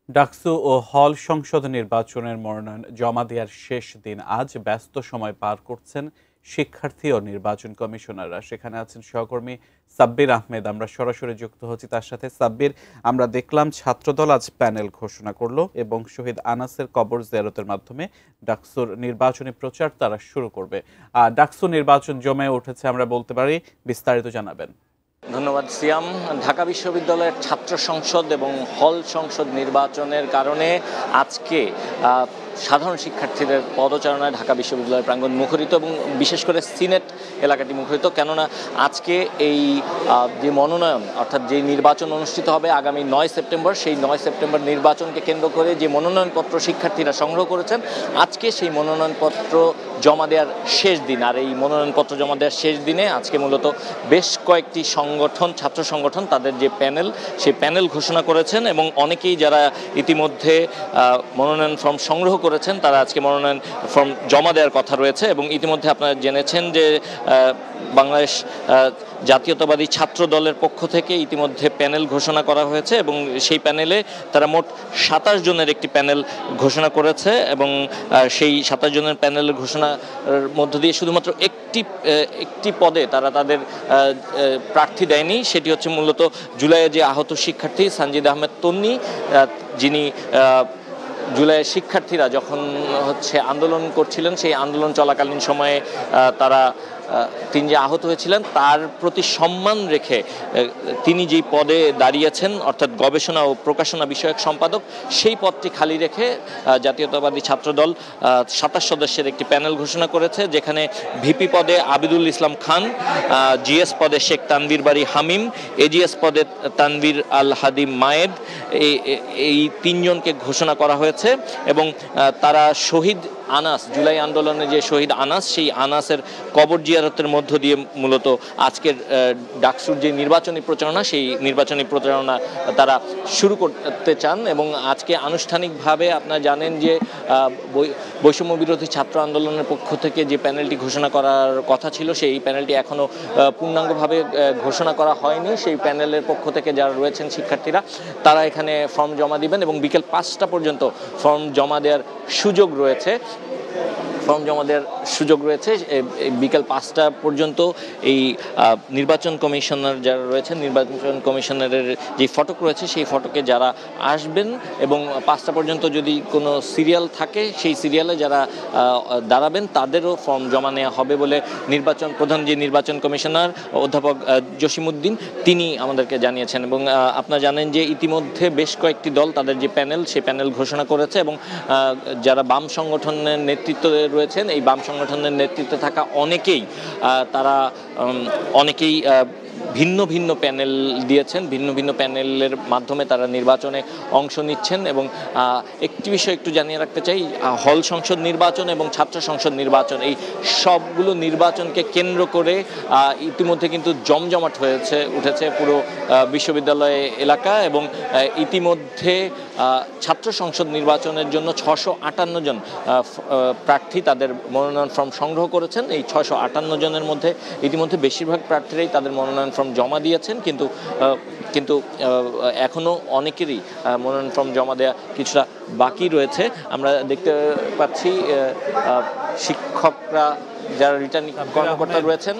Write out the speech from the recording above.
ডাকসু ও হল সংসদ নির্বাচনের মনোনয়ন জমা দেওয়ার শেষ দিন আজ ব্যস্ত সময় পার করছেন শিক্ষার্থী ও নির্বাচন কমিশনাররা। সেখানে আছেন সহকর্মী সাব্বির আহমেদ। আমরা সরাসরি যুক্ত হচ্ছি তার সাথে। সাব্বির, আমরা দেখলাম ছাত্রদল আজ প্যানেল ঘোষণা করলো এবং শহীদ আনাসের কবর জিয়ারতের মাধ্যমে ডাকসুর নির্বাচনী প্রচার তারা শুরু করবে। ডাকসু নির্বাচন জমে উঠেছে আমরা বলতে পারি, বিস্তারিত জানাবেন। ধন্যবাদ সিয়াম। ঢাকা বিশ্ববিদ্যালয়ের ছাত্র সংসদ এবং হল সংসদ নির্বাচনের কারণে আজকে সাধারণ শিক্ষার্থীদের পদচারণায় ঢাকা বিশ্ববিদ্যালয়ের প্রাঙ্গণ মুখরিত এবং বিশেষ করে সিনেট এলাকাটি মুখরিত। কেননা আজকে এই যে মনোনয়ন অর্থাৎ যে নির্বাচন অনুষ্ঠিত হবে আগামী 9 সেপ্টেম্বর, সেই 9 সেপ্টেম্বর নির্বাচনকে কেন্দ্র করে যে মনোনয়নপত্র শিক্ষার্থীরা সংগ্রহ করেছেন, আজকে সেই মনোনয়নপত্র জমা দেওয়ার শেষ দিন। আর এই মনোনয়নপত্র জমা দেওয়ার শেষ দিনে আজকে মূলত বেশ কয়েকটি সংগঠন, ছাত্র সংগঠন, তাদের যে প্যানেল, সেই প্যানেল ঘোষণা করেছেন এবং অনেকেই যারা ইতিমধ্যে মনোনয়ন ফর্ম সংগ্রহ করেছেন তারা আজকে মনোনয়ন ফর্ম জমা দেওয়ার কথা রয়েছে। এবং ইতিমধ্যে আপনারা জেনেছেন যে বাংলাদেশ জাতীয়তাবাদী ছাত্র দলের পক্ষ থেকে ইতিমধ্যে প্যানেল ঘোষণা করা হয়েছে এবং সেই প্যানেলে তারা মোট 27 জনের একটি প্যানেল ঘোষণা করেছে এবং সেই 27 জনের প্যানেল ঘোষণার মধ্য দিয়ে শুধুমাত্র একটি পদে তারা তাদের প্রার্থী দেয়নি। সেটি হচ্ছে মূলত জুলাইয়ে যে আহত শিক্ষার্থী সানজিদ আহমেদ তন্নি, যিনি জুলাইয়ের শিক্ষার্থীরা যখন আন্দোলন করছিলেন, সেই আন্দোলন চলাকালীন সময়ে তিনি যে আহত হয়েছিলেন তার প্রতি সম্মান রেখে তিনি যেই পদে দাঁড়িয়েছেন অর্থাৎ গবেষণা ও প্রকাশনা বিষয়ক সম্পাদক, সেই পদটি খালি রেখে জাতীয়তাবাদী ছাত্রদল 27 সদস্যের একটি প্যানেল ঘোষণা করেছে, যেখানে ভিপি পদে আবিদুল ইসলাম খান, জিএস পদে শেখ তানভীর বারী হামিম, এজিএস পদে তানভীর আল হাদিম মায়েদ, এই তিনজনকে ঘোষণা করা হয়েছে। এবং তারা শহীদ আনাস, জুলাই আন্দোলনে যে শহীদ আনাস, সেই আনাসের কবর জিয়ারতের মধ্য দিয়ে মূলত আজকের ডাকসুর যে নির্বাচনী প্রচারণা, সেই নির্বাচনী প্রচারণা তারা শুরু করতে চান। এবং আজকে আনুষ্ঠানিকভাবে আপনারা জানেন যে বৈষম্য বিরোধী ছাত্র আন্দোলনের পক্ষ থেকে যে প্যানেলটি ঘোষণা করার কথা ছিল, সেই প্যানেলটি এখনও পূর্ণাঙ্গভাবে ঘোষণা করা হয়নি। সেই প্যানেলের পক্ষ থেকে যারা রয়েছেন শিক্ষার্থীরা, তারা এখানে ফর্ম জমা দিবেন এবং বিকেল 5টা পর্যন্ত ফর্ম জমা দেওয়ার সুযোগ রয়েছে। বিকেল 5টা পর্যন্ত এই নির্বাচন কমিশনার যারা রয়েছেন, নির্বাচন কমিশনারের যে ফটক রয়েছে, সেই ফটকে যারা আসবেন এবং 5টা পর্যন্ত যদি কোনো সিরিয়াল থাকে, সেই সিরিয়ালে যারা দাঁড়াবেন তাদেরও ফর্ম জমা নেওয়া হবে বলে প্রধান যে নির্বাচন কমিশনার অধ্যাপক জসিমউদ্দিন তিনি আমাদেরকে জানিয়েছেন। এবং আপনারা জানেন যে ইতিমধ্যে বেশ কয়েকটি দল তাদের যে প্যানেল, সেই প্যানেল ঘোষণা করেছে এবং যারা বাম সংগঠনের নেতৃত্বে রয়েছেন, এই বাম সংগঠনের নেতৃত্বে থাকা অনেকেই ভিন্ন ভিন্ন প্যানেল দিয়েছেন, ভিন্ন ভিন্ন প্যানেলের মাধ্যমে তারা নির্বাচনে অংশ নিচ্ছেন। এবং একটি বিষয় একটু জানিয়ে রাখতে চাই, হল সংসদ নির্বাচন এবং ছাত্র সংসদ নির্বাচন, এই সবগুলো নির্বাচনকে কেন্দ্র করে ইতিমধ্যে কিন্তু জমজমাট উঠেছে পুরো বিশ্ববিদ্যালয় এলাকা। এবং ইতিমধ্যে ছাত্র সংসদ নির্বাচনের জন্য 658 জন প্রার্থী তাদের মনোনয়ন ফর্ম সংগ্রহ করেছেন। এই 658 জনের মধ্যে ইতিমধ্যে বেশিরভাগ প্রার্থীরাই তাদের মনোনয়ন ফর্ম জমা দিয়েছেন, কিন্তু এখনও অনেকেরই মনোনয়ন ফর্ম জমা দেওয়া কিছুটা বাকি রয়েছে। আমরা দেখতে পাচ্ছি শিক্ষকরা, যারা রিটার্নিং কর্মকর্তা রয়েছেন,